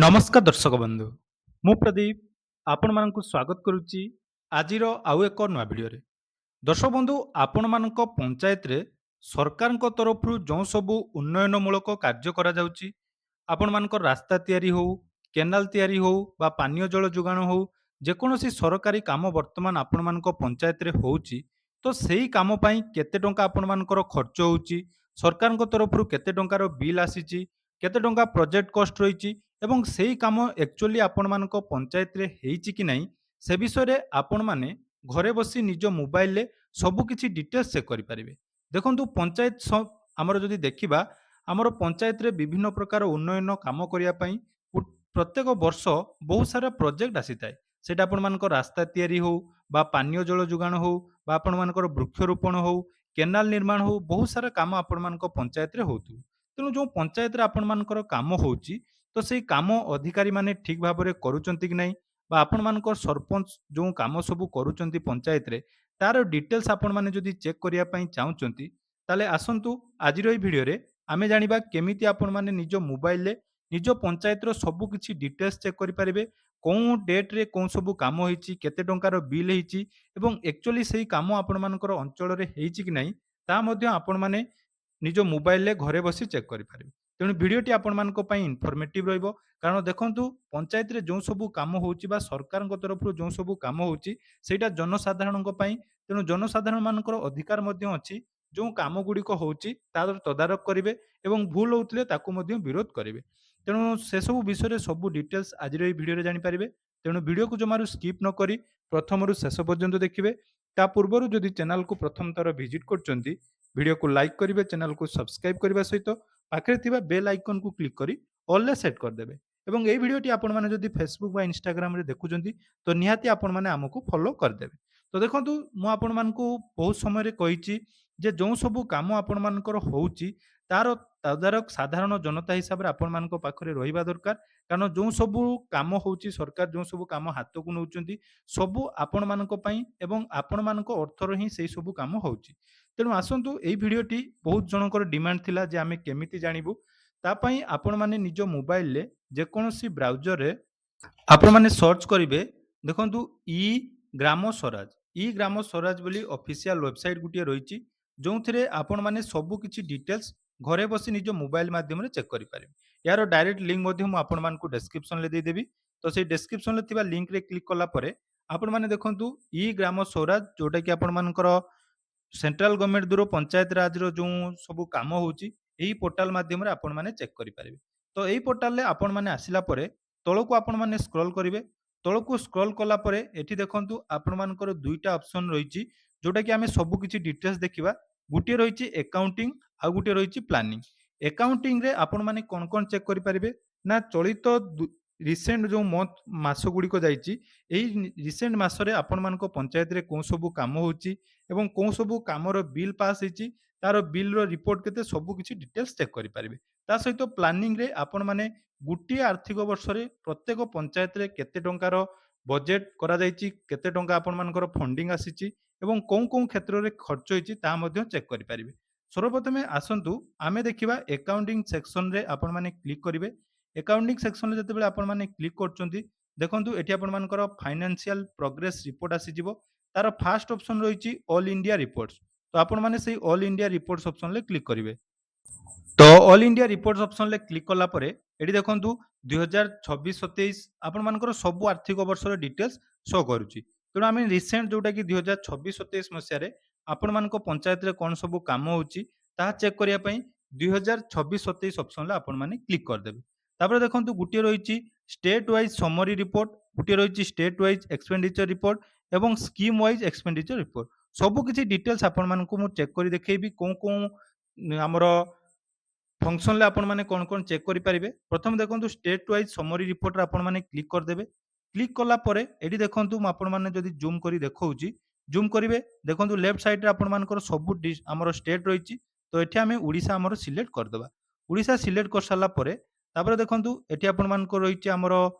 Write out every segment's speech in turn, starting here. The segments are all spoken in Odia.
ନମସ୍କାର ଦର୍ଶକ ବନ୍ଧୁ, ମୁଁ ପ୍ରଦୀପ ଆପଣମାନଙ୍କୁ ସ୍ୱାଗତ କରୁଛି ଆଜିର ଆଉ ଏକ ନୂଆ ଭିଡ଼ିଓରେ। ଦର୍ଶକ ବନ୍ଧୁ, ଆପଣମାନଙ୍କ ପଞ୍ଚାୟତରେ ସରକାରଙ୍କ ତରଫରୁ ଯେଉଁ ସବୁ ଉନ୍ନୟନମୂଳକ କାର୍ଯ୍ୟ କରାଯାଉଛି, ଆପଣମାନଙ୍କର ରାସ୍ତା ତିଆରି ହେଉ, କେନାଲ ତିଆରି ହେଉ ବା ପାନୀୟ ଜଳ ଯୋଗାଣ ହେଉ, ଯେକୌଣସି ସରକାରୀ କାମ ବର୍ତ୍ତମାନ ଆପଣମାନଙ୍କ ପଞ୍ଚାୟତରେ ହେଉଛି, ତ ସେଇ କାମ ପାଇଁ କେତେ ଟଙ୍କା ଆପଣମାନଙ୍କର ଖର୍ଚ୍ଚ ହେଉଛି, ସରକାରଙ୍କ ତରଫରୁ କେତେ ଟଙ୍କାର ବିଲ୍ ଆସିଛି, କେତେ ଟଙ୍କା ପ୍ରୋଜେକ୍ଟ କଷ୍ଟ ରହିଛି ଏବଂ ସେଇ କାମ ଆକ୍ଚୁଆଲି ଆପଣମାନଙ୍କ ପଞ୍ଚାୟତରେ ହେଇଛି କି ନାହିଁ, ସେ ବିଷୟରେ ଆପଣମାନେ ଘରେ ବସି ନିଜ ମୋବାଇଲରେ ସବୁ କିଛି ଡିଟେଲ୍ସ ଚେକ୍ କରିପାରିବେ। ଦେଖନ୍ତୁ, ପଞ୍ଚାୟତ ଆମର ଯଦି ଦେଖିବା, ଆମର ପଞ୍ଚାୟତରେ ବିଭିନ୍ନ ପ୍ରକାର ଉନ୍ନୟନ କାମ କରିବା ପାଇଁ ପ୍ରତ୍ୟେକ ବର୍ଷ ବହୁତ ସାରା ପ୍ରୋଜେକ୍ଟ ଆସିଥାଏ। ସେଇଟା ଆପଣମାନଙ୍କ ରାସ୍ତା ତିଆରି ହେଉ ବା ପାନୀୟ ଜଳ ଯୋଗାଣ ହେଉ ବା ଆପଣମାନଙ୍କର ବୃକ୍ଷରୋପଣ ହେଉ, କେନାଲ ନିର୍ମାଣ ହେଉ, ବହୁତ ସାରା କାମ ଆପଣମାନଙ୍କ ପଞ୍ଚାୟତରେ ହେଉଥିବ। ତେଣୁ ଯେଉଁ ପଞ୍ଚାୟତରେ ଆପଣମାନଙ୍କର କାମ ହେଉଛି, ତ ସେଇ କାମ ଅଧିକାରୀମାନେ ଠିକ୍ ଭାବରେ କରୁଛନ୍ତି କି ନାହିଁ ବା ଆପଣମାନଙ୍କ ସରପଞ୍ଚ ଯେଉଁ କାମ ସବୁ କରୁଛନ୍ତି ପଞ୍ଚାୟତରେ, ତାର ଡିଟେଲ୍ସ ଆପଣମାନେ ଯଦି ଚେକ୍ କରିବା ପାଇଁ ଚାହୁଁଛନ୍ତି, ତାହେଲେ ଆସନ୍ତୁ ଆଜିର ଏହି ଭିଡ଼ିଓରେ ଆମେ ଜାଣିବା କେମିତି ଆପଣମାନେ ନିଜ ମୋବାଇଲରେ ନିଜ ପଞ୍ଚାୟତର ସବୁ କିଛି ଡିଟେଲ୍ସ ଚେକ୍ କରିପାରିବେ। କେଉଁ ଡେଟ୍ରେ କେଉଁ ସବୁ କାମ ହେଇଛି, କେତେ ଟଙ୍କାର ବିଲ୍ ହେଇଛି ଏବଂ ଆକ୍ଚୁଆଲି ସେଇ କାମ ଆପଣମାନଙ୍କର ଅଞ୍ଚଳରେ ହେଇଛି କି ନାହିଁ, ତାହା ମଧ୍ୟ ଆପଣମାନେ ନିଜ ମୋବାଇଲରେ ଘରେ ବସି ଚେକ୍ କରିପାରିବେ। ତେଣୁ ଭିଡ଼ିଓଟି ଆପଣମାନଙ୍କ ପାଇଁ ଇନଫର୍ମେଟିଭ୍ ରହିବ। କାରଣ ଦେଖନ୍ତୁ, ପଞ୍ଚାୟତରେ ଯେଉଁ ସବୁ କାମ ହେଉଛି ବା ସରକାରଙ୍କ ତରଫରୁ ଯେଉଁ ସବୁ କାମ ହେଉଛି, ସେଇଟା ଜନସାଧାରଣଙ୍କ ପାଇଁ। ତେଣୁ ଜନସାଧାରଣମାନଙ୍କର ଅଧିକାର ମଧ୍ୟ ଅଛି, ଯେଉଁ କାମଗୁଡ଼ିକ ହେଉଛି ତାର ତଦାରଖ କରିବେ ଏବଂ ଭୁଲ ହେଉଥିଲେ ତାକୁ ମଧ୍ୟ ବିରୋଧ କରିବେ। ତେଣୁ ସେସବୁ ବିଷୟରେ ସବୁ ଡିଟେଲ୍ସ ଆଜିର ଏହି ଭିଡ଼ିଓରେ ଜାଣିପାରିବେ। ତେଣୁ ଭିଡ଼ିଓକୁ ଜମାରୁ ସ୍କିପ୍ ନ କରି ପ୍ରଥମରୁ ଶେଷ ପର୍ଯ୍ୟନ୍ତ ଦେଖିବେ। ତା ପୂର୍ବରୁ ଯଦି ଚ୍ୟାନେଲକୁ ପ୍ରଥମ ଥର ଭିଜିଟ୍ କରୁଛନ୍ତି, ଭିଡ଼ିଓକୁ ଲାଇକ୍ କରିବେ, ଚ୍ୟାନେଲକୁ ସବସ୍କ୍ରାଇବ୍ କରିବା ସହିତ ପାଖରେ ଥିବା ବେଲ୍ ଆଇକନ୍କୁ କ୍ଲିକ୍ କରି ଅଲ୍ରେ ସେଟ୍ କରିଦେବେ। ଏବଂ ଏହି ଭିଡ଼ିଓଟି ଆପଣମାନେ ଯଦି ଫେସବୁକ୍ ବା ଇନଷ୍ଟାଗ୍ରାମରେ ଦେଖୁଛନ୍ତି, ତ ନିହାତି ଆପଣମାନେ ଆମକୁ ଫଲୋ କରିଦେବେ। ତ ଦେଖନ୍ତୁ, ମୁଁ ଆପଣମାନଙ୍କୁ ବହୁତ ସମୟରେ କହିଛି ଯେ ଯେଉଁ ସବୁ କାମ ଆପଣମାନଙ୍କର ହେଉଛି, ତାର ତଦାରଖ ସାଧାରଣ ଜନତା ହିସାବରେ ଆପଣମାନଙ୍କ ପାଖରେ ରହିବା ଦରକାର। କାରଣ ଯେଉଁ ସବୁ କାମ ହେଉଛି, ସରକାର ଯେଉଁ ସବୁ କାମ ହାତକୁ ନେଉଛନ୍ତି, ସବୁ ଆପଣମାନଙ୍କ ପାଇଁ ଏବଂ ଆପଣମାନଙ୍କ ଅର୍ଥର ହିଁ ସେଇ ସବୁ କାମ ହେଉଛି। ତେଣୁ ଆସନ୍ତୁ, ଏହି ଭିଡ଼ିଓଟି ବହୁତ ଜଣଙ୍କର ଡିମାଣ୍ଡ ଥିଲା ଯେ ଆମେ କେମିତି ଜାଣିବୁ। ତା ପାଇଁ ଆପଣମାନେ ନିଜ ମୋବାଇଲରେ ଯେକୌଣସି ବ୍ରାଉଜରରେ ଆପଣମାନେ ସର୍ଚ୍ଚ କରିବେ। ଦେଖନ୍ତୁ, ଇ ଗ୍ରାମ ସ୍ୱରାଜ, ଇ ଗ୍ରାମ ସ୍ୱରାଜ ବୋଲି ଅଫିସିଆଲ ୱେବସାଇଟ୍ ଗୋଟିଏ ରହିଛି, ଯେଉଁଥିରେ ଆପଣମାନେ ସବୁ କିଛି ଡିଟେଲ୍ସ ଘରେ ବସି ନିଜ ମୋବାଇଲ ମାଧ୍ୟମରେ ଚେକ୍ କରିପାରିବେ। ଏହାର ଡାଇରେକ୍ଟ ଲିଙ୍କ ମଧ୍ୟ ମୁଁ ଆପଣମାନଙ୍କୁ ଡେସ୍କ୍ରିପସନରେ ଦେଇଦେବି। ତ ସେଇ ଡେସ୍କ୍ରିପସନରେ ଥିବା ଲିଙ୍କରେ କ୍ଲିକ୍ କଲା ପରେ ଆପଣମାନେ ଦେଖନ୍ତୁ, ଇ ଗ୍ରାମ ସ୍ୱରାଜ, ଯେଉଁଟାକି ଆପଣମାନଙ୍କର ସେଣ୍ଟ୍ରାଲ ଗଭର୍ଣ୍ଣମେଣ୍ଟ ଦ୍ୱାରା ପଞ୍ଚାୟତ ରାଜର ଯେଉଁ ସବୁ କାମ ହେଉଛି, ଏହି ପୋର୍ଟାଲ ମାଧ୍ୟମରେ ଆପଣମାନେ ଚେକ୍ କରିପାରିବେ। ତ ଏହି ପୋର୍ଟାଲରେ ଆପଣମାନେ ଆସିଲା ପରେ ତଳକୁ ଆପଣମାନେ ସ୍କ୍ରଲ୍ କରିବେ। ତଳକୁ ସ୍କ୍ରଲ୍ କଲା ପରେ ଏଠି ଦେଖନ୍ତୁ, ଆପଣମାନଙ୍କର ଦୁଇଟା ଅପସନ୍ ରହିଛି, ଯେଉଁଟାକି ଆମେ ସବୁ କିଛି ଡିଟେଲ୍ସ ଦେଖିବା। ଗୋଟିଏ ରହିଛି ଆକାଉଣ୍ଟିଂ, ଆଉ ଗୋଟିଏ ରହିଛି ପ୍ଲାନିଂ। ଆକାଉଣ୍ଟିଂରେ ଆପଣମାନେ କ'ଣ କ'ଣ ଚେକ୍ କରିପାରିବେ ନା, ଚଳିତ ରିସେଣ୍ଟ ଯେଉଁ ମାସ ଗୁଡ଼ିକ ଯାଇଛି, ଏହି ରିସେଣ୍ଟ ମାସରେ ଆପଣମାନଙ୍କ ପଞ୍ଚାୟତରେ କେଉଁ ସବୁ କାମ ହେଉଛି ଏବଂ କେଉଁ ସବୁ କାମର ବିଲ୍ ପାସ୍ ହେଇଛି, ତାର ବିଲ୍ର ରିପୋର୍ଟ କେତେ, ସବୁ କିଛି ଡିଟେଲ୍ସ ଚେକ୍ କରିପାରିବେ। ତା ସହିତ ପ୍ଲାନିଂରେ ଆପଣମାନେ ଗୋଟିଏ ଆର୍ଥିକ ବର୍ଷରେ ପ୍ରତ୍ୟେକ ପଞ୍ଚାୟତରେ କେତେ ଟଙ୍କାର ବଜେଟ୍ କରାଯାଇଛି, କେତେ ଟଙ୍କା ଆପଣମାନଙ୍କର ଫଣ୍ଡିଂ ଆସିଛି ଏବଂ କେଉଁ କେଉଁ କ୍ଷେତ୍ରରେ ଖର୍ଚ୍ଚ ହେଇଛି, ତାହା ମଧ୍ୟ ଚେକ୍ କରିପାରିବେ। ସର୍ବପ୍ରଥମେ ଆସନ୍ତୁ ଆମେ ଦେଖିବା ଆକାଉଣ୍ଟିଂ ସେକ୍ସନରେ ଆପଣମାନେ କ୍ଲିକ୍ କରିବେ। ଆକାଉଣ୍ଟିଂ ସେକ୍ସନରେ ଯେତେବେଳେ ଆପଣମାନେ କ୍ଲିକ୍ କରୁଛନ୍ତି, ଦେଖନ୍ତୁ ଏଠି ଆପଣମାନଙ୍କର ଫାଇନାନ୍ସିଆଲ ପ୍ରୋଗ୍ରେସ ରିପୋର୍ଟ ଆସିଯିବ। ତାର ଫାଷ୍ଟ ଅପସନ୍ ରହିଛି ଅଲ୍ ଇଣ୍ଡିଆ ରିପୋର୍ଟସ। ତ ଆପଣମାନେ ସେଇ ଅଲ୍ ଇଣ୍ଡିଆ ରିପୋର୍ଟସ ଅପସନରେ କ୍ଲିକ୍ କରିବେ। ତ ଅଲ୍ ଇଣ୍ଡିଆ ରିପୋର୍ଟସ ଅପସନରେ କ୍ଲିକ୍ କଲା ପରେ ଏଠି ଦେଖନ୍ତୁ 2026-27 ଆପଣମାନଙ୍କର ସବୁ ଆର୍ଥିକ ବର୍ଷର ଡିଟେଲ୍ସ ଶୋ କରୁଛି। ତେଣୁ ଆମେ ରିସେଣ୍ଟ ଯେଉଁଟାକି 2026-27 ମସିହାରେ ଆପଣମାନଙ୍କ ପଞ୍ଚାୟତରେ କ'ଣ ସବୁ କାମ ହେଉଛି, ତାହା ଚେକ୍ କରିବା ପାଇଁ 2026-27 ଅପସନରେ ଆପଣମାନେ କ୍ଲିକ୍ କରିଦେବେ। ତାପରେ ଦେଖନ୍ତୁ, ଗୋଟିଏ ରହିଛି ଷ୍ଟେଟ୍ ୱାଇଜ୍ ସମରି ରିପୋର୍ଟ, ଗୋଟିଏ ରହିଛି ଷ୍ଟେଟ୍ ୱାଇଜ୍ ଏକ୍ସପେଣ୍ଡିଚର ରିପୋର୍ଟ ଏବଂ ସ୍କିମ୍ ୱାଇଜ୍ ଏକ୍ସପେଣ୍ଡିଚର ରିପୋର୍ଟ। ସବୁ କିଛି ଡିଟେଲ୍ସ ଆପଣମାନଙ୍କୁ ମୁଁ ଚେକ୍ କରି ଦେଖେଇବି କେଉଁ କେଉଁ ଆମର ଫଙ୍କସନ୍ରେ ଆପଣମାନେ କ'ଣ କ'ଣ ଚେକ୍ କରିପାରିବେ। ପ୍ରଥମେ ଦେଖନ୍ତୁ, ଷ୍ଟେଟ୍ ୱାଇଜ୍ ସମରି ରିପୋର୍ଟରେ ଆପଣମାନେ କ୍ଲିକ୍ କରିଦେବେ। କ୍ଲିକ୍ କଲା ପରେ ଏଠି ଦେଖନ୍ତୁ, ମୁଁ ଆପଣମାନେ ଯଦି ଜୁମ୍ କରି ଦେଖାଉଛି, ଜୁମ୍ କରିବେ। ଦେଖନ୍ତୁ ଲେଫ୍ଟ ସାଇଡ଼ରେ ଆପଣମାନଙ୍କର ସବୁ ଆମର ଷ୍ଟେଟ୍ ରହିଛି। ତ ଏଠି ଆମେ ଓଡ଼ିଶା ଆମର ସିଲେକ୍ଟ କରିଦେବା। ଓଡ଼ିଶା ସିଲେକ୍ଟ କରିସାରିଲା ପରେ ତାପରେ ଦେଖନ୍ତୁ, ଏଠି ଆପଣମାନଙ୍କର ରହିଛି ଆମର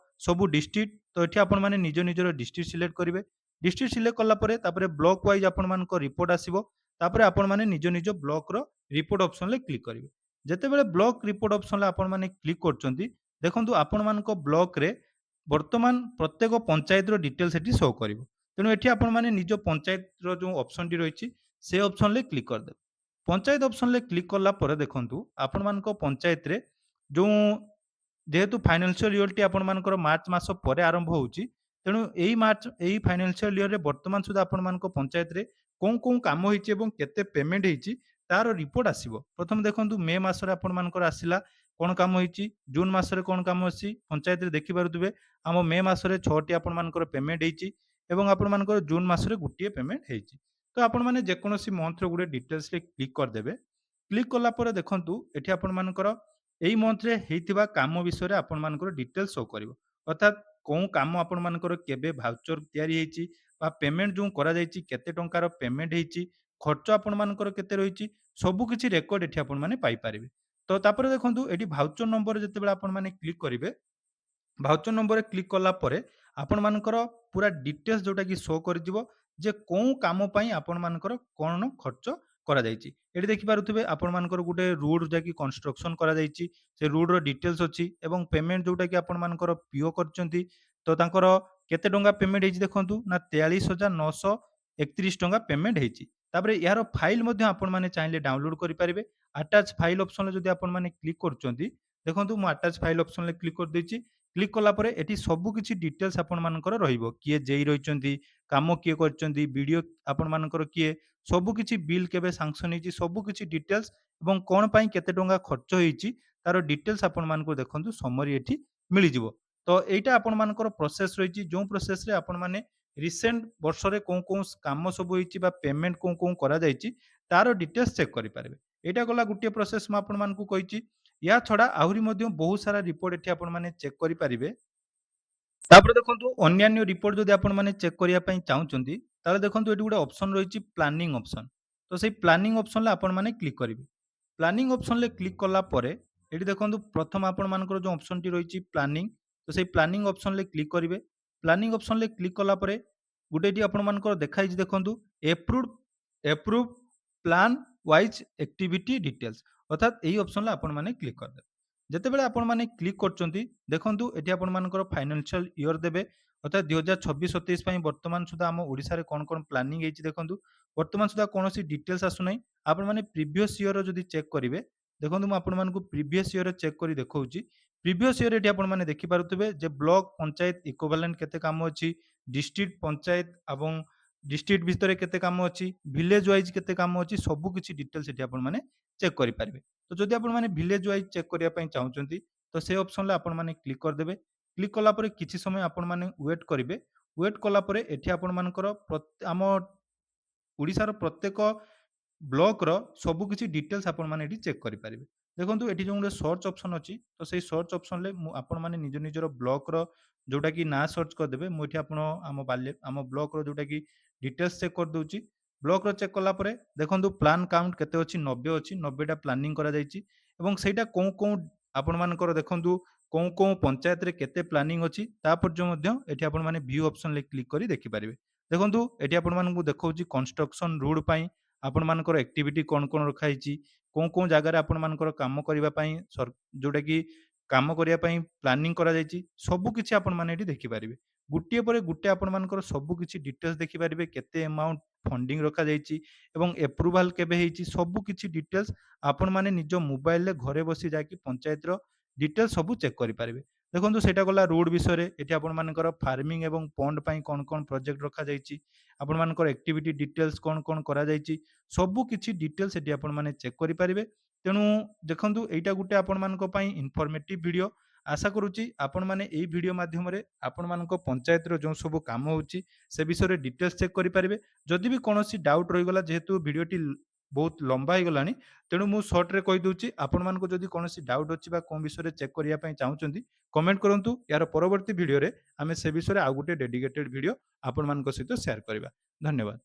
ସବୁ ଡିଷ୍ଟ୍ରିକ୍ଟ। ତ ଏଠି ଆପଣମାନେ ନିଜ ନିଜର ଡିଷ୍ଟ୍ରିକ୍ଟ ସିଲେକ୍ଟ କରିବେ। ଡିଷ୍ଟ୍ରିକ୍ଟ ସିଲେକ୍ଟ କଲା ପରେ ତାପରେ ବ୍ଲକ ୱାଇଜ୍ ଆପଣମାନଙ୍କ ରିପୋର୍ଟ ଆସିବ। ତାପରେ ଆପଣମାନେ ନିଜ ନିଜ ବ୍ଲକର ରିପୋର୍ଟ ଅପସନରେ କ୍ଲିକ୍ କରିବେ। ଯେତେବେଳେ ବ୍ଲକ ରିପୋର୍ଟ ଅପସନରେ ଆପଣମାନେ କ୍ଲିକ୍ କରୁଛନ୍ତି, ଦେଖନ୍ତୁ ଆପଣମାନଙ୍କ ବ୍ଲକରେ ବର୍ତ୍ତମାନ ପ୍ରତ୍ୟେକ ପଞ୍ଚାୟତର ଡିଟେଲ୍ସ ଏଠି ଶୋ କରିବ। ତେଣୁ ଏଠି ଆପଣମାନେ ନିଜ ପଞ୍ଚାୟତର ଯେଉଁ ଅପସନ୍‌ଟି ରହିଛି ସେ ଅପସନ୍‌ରେ କ୍ଲିକ୍ କରିଦେବେ। ପଞ୍ଚାୟତ ଅପସନ୍‌ରେ କ୍ଲିକ୍ କଲା ପରେ ଦେଖନ୍ତୁ ଆପଣମାନଙ୍କ ପଞ୍ଚାୟତରେ ଯେଉଁ ଯେହେତୁ ଫାଇନାନ୍ସିଆଲ ଇୟରଟି ଆପଣମାନଙ୍କର ମାର୍ଚ୍ଚ ମାସ ପରେ ଆରମ୍ଭ ହେଉଛି, ତେଣୁ ଏଇ ଫାଇନାନ୍ସିଆଲ ଇୟରରେ ବର୍ତ୍ତମାନ ସୁଦ୍ଧା ଆପଣମାନଙ୍କ ପଞ୍ଚାୟତରେ କୋଉ କାମ ହେଇଛି ଏବଂ କେତେ ପେମେଣ୍ଟ ହେଇଛି ତାର ରିପୋର୍ଟ ଆସିବ। ପ୍ରଥମେ ଦେଖନ୍ତୁ ମେ ମାସରେ ଆପଣମାନଙ୍କର ଆସିଲା କ'ଣ କାମ ହେଇଛି, ଜୁନ ମାସରେ କ'ଣ କାମ ଆସିଛି, ପଞ୍ଚାୟତରେ ଦେଖିପାରୁଥିବେ ଆମ ମେ ମାସରେ 6ଟି ଆପଣମାନଙ୍କର ପେମେଣ୍ଟ ହେଇଛି ଏବଂ ଆପଣମାନଙ୍କର ଜୁନ ମାସରେ ଗୋଟିଏ ପେମେଣ୍ଟ ହେଇଛି। ତ ଆପଣମାନେ ଯେକୌଣସି ମନ୍ଥର ଗୋଟେ ଡିଟେଲ୍ସରେ କ୍ଲିକ୍ କରିଦେବେ। କ୍ଲିକ୍ କଲା ପରେ ଦେଖନ୍ତୁ ଏଠି ଆପଣମାନଙ୍କର ଏଇ ମନ୍ଥରେ ହେଇଥିବା କାମ ବିଷୟରେ ଆପଣମାନଙ୍କର ଡିଟେଲ୍ସ ଶୋ କରିବ। ଅର୍ଥାତ୍ କୋଉ କାମ ଆପଣମାନଙ୍କର କେବେ ଭାଉଚର ତିଆରି ହେଇଛି ବା ପେମେଣ୍ଟ ଯେଉଁ କରାଯାଇଛି କେତେ ଟଙ୍କାର ପେମେଣ୍ଟ ହେଇଛି, ଖର୍ଚ୍ଚ ଆପଣମାନଙ୍କର କେତେ ରହିଛି, ସବୁ କିଛି ରେକର୍ଡ ଏଠି ଆପଣମାନେ ପାଇପାରିବେ। ତ ତାପରେ ଦେଖନ୍ତୁ ଏଠି ଭାଉଚର ନମ୍ବର ଯେତେବେଳେ ଆପଣମାନେ କ୍ଲିକ୍ କରିବେ, ଭାଉଚର ନମ୍ବରରେ କ୍ଲିକ୍ କଲା ପରେ ଆପଣମାନଙ୍କର ପୁରା ଡିଟେଲ୍ସ ଯୋଉଟାକି ଶୋ କରିଯିବ ଯେ କୋଉ କାମ ପାଇଁ ଆପଣମାନଙ୍କର କ'ଣ ଖର୍ଚ୍ଚ କରାଯାଇଛି। ଏଠି ଦେଖିପାରୁଥିବେ ଆପଣମାନଙ୍କର ଗୋଟେ ରୋଡ୍ ଯାହାକି କନଷ୍ଟ୍ରକ୍ସନ କରାଯାଇଛି। ସେ ରୋଡ୍‌ର ଡିଟେଲ୍ସ ଅଛି ଏବଂ ପେମେଣ୍ଟ ଯୋଉଟାକି ଆପଣମାନଙ୍କର ପିଓ କରିଛନ୍ତି। ତ ତାଙ୍କର କେତେ ଟଙ୍କା ପେମେଣ୍ଟ ହେଇଛି ଦେଖନ୍ତୁ ନା 43,931 ଟଙ୍କା ପେମେଣ୍ଟ ହେଇଛି। ତାପରେ ଏହାର ଫାଇଲ୍ ମଧ୍ୟ ଆପଣମାନେ ଚାହିଁଲେ ଡାଉନଲୋଡ୍ କରିପାରିବେ। ଆଟାଚ୍ ଫାଇଲ୍ ଅପସନ୍‌ରେ ଯଦି ଆପଣମାନେ କ୍ଲିକ୍ କରୁଛନ୍ତି, ଦେଖନ୍ତୁ ମୁଁ ଆଟାଚ୍ ଫାଇଲ୍ ଅପସନ୍‌ରେ କ୍ଲିକ୍ କରିଦେଇଛି। କ୍ଲିକ୍ କଲା ପରେ ଏଠି ସବୁ କିଛି ଡିଟେଲ୍ସ ଆପଣମାନଙ୍କର ରହିବ। କିଏ ଜେଇ ରହିଛନ୍ତି, କାମ କିଏ କରିଛନ୍ତି, ବିଡିଓ ଆପଣମାନଙ୍କର କିଏ, ସବୁ କିଛି ବିଲ୍ କେବେ ସାଂସନ୍ ହେଇଛି, ସବୁ କିଛି ଡିଟେଲ୍ସ ଏବଂ କ'ଣ ପାଇଁ କେତେ ଟଙ୍କା ଖର୍ଚ୍ଚ ହେଇଛି ତାର ଡିଟେଲ୍ସ ଆପଣମାନଙ୍କୁ ଦେଖନ୍ତୁ ସମରି ଏଠି ମିଳିଯିବ। ତ ଏଇଟା ଆପଣମାନଙ୍କର ପ୍ରୋସେସ୍ ରହିଛି ଯେଉଁ ପ୍ରୋସେସ୍‌ରେ ଆପଣମାନେ ରିସେଣ୍ଟ ବର୍ଷରେ କୋଉ କାମ ସବୁ ହେଇଛି ବା ପେମେଣ୍ଟ କୋଉ କରାଯାଇଛି ତାର ଡିଟେଲ୍ସ ଚେକ୍ କରିପାରିବେ। ଏଇଟା ଗଲା ଗୋଟିଏ ପ୍ରୋସେସ୍ ମୁଁ ଆପଣମାନଙ୍କୁ କହିଛି। ୟା ଛଡ଼ା ଆହୁରି ମଧ୍ୟ ବହୁତ ସାରା ରିପୋର୍ଟ ଏଠି ଆପଣମାନେ ଚେକ୍ କରିପାରିବେ। ତାପରେ ଦେଖନ୍ତୁ ଅନ୍ୟାନ୍ୟ ରିପୋର୍ଟ ଯଦି ଆପଣମାନେ ଚେକ୍ କରିବା ପାଇଁ ଚାହୁଁଛନ୍ତି, ତାହେଲେ ଦେଖନ୍ତୁ ଏଠି ଗୋଟେ ଅପସନ୍ ରହିଛି ପ୍ଲାନିଂ ଅପସନ୍। ତ ସେଇ ପ୍ଲାନିଂ ଅପସନ୍‌ରେ ଆପଣମାନେ କ୍ଲିକ୍ କରିବେ। ପ୍ଲାନିଂ ଅପସନ୍‌ରେ କ୍ଲିକ୍ କଲା ପରେ ଏଠି ଦେଖନ୍ତୁ ପ୍ରଥମ ଆପଣମାନଙ୍କର ଯେଉଁ ଅପସନ୍‌ଟି ରହିଛି ପ୍ଲାନିଂ, ତ ସେଇ ପ୍ଲାନିଂ ଅପସନ୍‌ରେ କ୍ଲିକ୍ କରିବେ। ପ୍ଲାନିଂ ଅପସନ୍‌ରେ କ୍ଲିକ୍ କଲା ପରେ ଗୋଟେ ଏଠି ଆପଣମାନଙ୍କର ଦେଖାହେଇଛି ଦେଖନ୍ତୁ approve plan wise activity details, ଅର୍ଥାତ୍ ଏହି ଅପସନ୍‌ରେ ଆପଣମାନେ କ୍ଲିକ୍ କରିଦେବେ। ଯେତେବେଳେ ଆପଣମାନେ କ୍ଲିକ୍ କରୁଛନ୍ତି ଦେଖନ୍ତୁ ଏଠି ଆପଣମାନଙ୍କର ଫାଇନାନ୍ସିଆଲ ଇୟର ଦେବେ, ଅର୍ଥାତ୍ 2026-27 ପାଇଁ ବର୍ତ୍ତମାନ ସୁଦ୍ଧା ଆମ ଓଡ଼ିଶାରେ କ'ଣ ପ୍ଲାନିଂ ହେଇଛି ଦେଖନ୍ତୁ। ବର୍ତ୍ତମାନ ସୁଦ୍ଧା କୌଣସି ଡିଟେଲ୍ସ ଆସୁନାହିଁ। ଆପଣମାନେ ପ୍ରିଭିୟସ୍ ଇୟରର ଯଦି ଚେକ୍ କରିବେ, ଦେଖନ୍ତୁ ମୁଁ ଆପଣମାନଙ୍କୁ ପ୍ରିଭିୟସ୍ ଇୟର ଚେକ୍ କରି ଦେଖାଉଛି। ପ୍ରିଭିୟସ୍ ଇୟର ଏଠି ଆପଣମାନେ ଦେଖିପାରୁଥିବେ ଯେ ବ୍ଲକ ପଞ୍ଚାୟତ ଇକ୍ୱିଭାଲେଣ୍ଟ କେତେ କାମ ଅଛି, ଡିଷ୍ଟ୍ରିକ୍ଟ ପଞ୍ଚାୟତ ଏବଂ ଡିଷ୍ଟ୍ରିକ୍ଟ ଭିତରେ କେତେ କାମ ଅଛି, ଭିଲେଜ ୱାଇଜ୍ କେତେ କାମ ଅଛି, ସବୁ କିଛି ଡିଟେଲ୍ସ ଏଠି ଆପଣମାନେ ଚେକ୍ କରିପାରିବେ। ତ ଯଦି ଆପଣମାନେ ଭିଲେଜ ୱାଇଜ୍ ଚେକ୍ କରିବା ପାଇଁ ଚାହୁଁଛନ୍ତି, ତ ସେ ଅପସନ୍‌ରେ ଆପଣମାନେ କ୍ଲିକ୍ କରିଦେବେ। କ୍ଲିକ୍ କଲା ପରେ କିଛି ସମୟ ଆପଣମାନେ ୱେଟ୍ କରିବେ। ୱେଟ୍ କଲା ପରେ ଏଠି ଆପଣମାନଙ୍କର ଆମ ଓଡ଼ିଶାର ପ୍ରତ୍ୟେକ ବ୍ଲକର ସବୁକିଛି ଡିଟେଲ୍ସ ଆପଣମାନେ ଏଠି ଚେକ୍ କରିପାରିବେ। ଦେଖନ୍ତୁ ଏଠି ଯେଉଁ ଗୋଟେ ସର୍ଚ୍ଚ ଅପସନ୍ ଅଛି, ତ ସେଇ ସର୍ଚ୍ଚ ଅପସନ୍‌ରେ ଆପଣମାନେ ନିଜ ନିଜର ବ୍ଲକର ଯୋଉଟାକି ନାଁ ସର୍ଚ୍ଚ କରିଦେବେ। ମୁଁ ଏଠି ଆମ ବ୍ଲକର ଯୋଉଟାକି ଡିଟେଲ୍ସ ଚେକ୍ କରିଦେଉଛି। ବ୍ଲକର ଚେକ୍ କଲା ପରେ ଦେଖନ୍ତୁ ପ୍ଲାନ୍ କାଉଣ୍ଟ କେତେ ଅଛି, 90 ଅଛି। 90ଟା ପ୍ଲାନିଂ କରାଯାଇଛି ଏବଂ ସେଇଟା କୋଉ ଆପଣମାନଙ୍କର ଦେଖନ୍ତୁ କୋଉ ପଞ୍ଚାୟତରେ କେତେ ପ୍ଲାନିଂ ଅଛି ତା ମଧ୍ୟ ଏଠି ଆପଣମାନେ ଭ୍ୟୁ ଅପସନ୍‌ରେ କ୍ଲିକ୍ କରି ଦେଖିପାରିବେ। ଦେଖନ୍ତୁ ଏଠି ଆପଣମାନଙ୍କୁ ଦେଖାଉଛି କନଷ୍ଟ୍ରକ୍ସନ ରୋଡ୍ ପାଇଁ ଆପଣମାନଙ୍କର ଆକ୍ଟିଭିଟି କ'ଣ ରଖାହେଇଛି, କୋଉ ଜାଗାରେ ଆପଣମାନଙ୍କର କାମ କରିବା ପାଇଁ ଯୋଉଟାକି କାମ କରିବା ପାଇଁ ପ୍ଲାନିଂ କରାଯାଇଛି, ସବୁ କିଛି ଆପଣମାନେ ଏଠି ଦେଖିପାରିବେ। ଗୋଟିଏ ପରେ ଗୋଟେ ଆପଣମାନଙ୍କର ସବୁ କିଛି ଡିଟେଲ୍ସ ଦେଖିପାରିବେ। କେତେ ଆମାଉଣ୍ଟ ଫଣ୍ଡିଂ ରଖାଯାଇଛି ଏବଂ ଏପ୍ରୁଭାଲ କେବେ ହେଇଛି, ସବୁ କିଛି ଡିଟେଲ୍ସ ଆପଣମାନେ ନିଜ ମୋବାଇଲରେ ଘରେ ବସି ଯାଇକି ପଞ୍ଚାୟତର ଡିଟେଲ୍ସ ସବୁ ଚେକ୍ କରିପାରିବେ। ଦେଖନ୍ତୁ ସେଇଟା ଗଲା ରୋଡ୍ ବିଷୟରେ। ଏଠି ଆପଣମାନଙ୍କର ଫାର୍ମିଂ ଏବଂ ପଣ୍ଡ ପାଇଁ କ'ଣ ପ୍ରୋଜେକ୍ଟ ରଖାଯାଇଛି, ଆପଣମାନଙ୍କର ଆକ୍ଟିଭିଟି ଡିଟେଲ୍ସ କ'ଣ କରାଯାଇଛି, ସବୁ କିଛି ଡିଟେଲ୍ସ ଏଠି ଆପଣମାନେ ଚେକ୍ କରିପାରିବେ। ତେଣୁ ଦେଖନ୍ତୁ ଏଇଟା ଗୋଟେ ଆପଣମାନଙ୍କ ପାଇଁ ଇନଫର୍ମେଟିଭ୍ ଭିଡ଼ିଓ। ଆଶା କରୁଛି ଆପଣମାନେ ଏଇ ଭିଡ଼ିଓ ମାଧ୍ୟମରେ ଆପଣମାନଙ୍କ ପଞ୍ଚାୟତର ଯେଉଁ ସବୁ କାମ ହେଉଛି ସେ ବିଷୟରେ ଡିଟେଲ୍ସ ଚେକ୍ କରିପାରିବେ। ଯଦି ବି କୌଣସି ଡାଉଟ୍ ରହିଗଲା, ଯେହେତୁ ଭିଡ଼ିଓଟି ବହୁତ ଲମ୍ବା ହେଇଗଲାଣି, ତେଣୁ ମୁଁ ସର୍ଟରେ କହିଦେଉଛି। ଆପଣମାନଙ୍କୁ ଯଦି କୌଣସି ଡାଉଟ୍ ଅଛି ବା କେଉଁ ବିଷୟରେ ଚେକ୍ କରିବା ପାଇଁ ଚାହୁଁଛନ୍ତି, କମେଣ୍ଟ କରନ୍ତୁ। ଏହାର ପରବର୍ତ୍ତୀ ଭିଡ଼ିଓରେ ଆମେ ସେ ବିଷୟରେ ଆଉ ଗୋଟେ ଡେଡିକେଟେଡ୍ ଭିଡ଼ିଓ ଆପଣମାନଙ୍କ ସହିତ ସେୟାର କରିବା। ଧନ୍ୟବାଦ।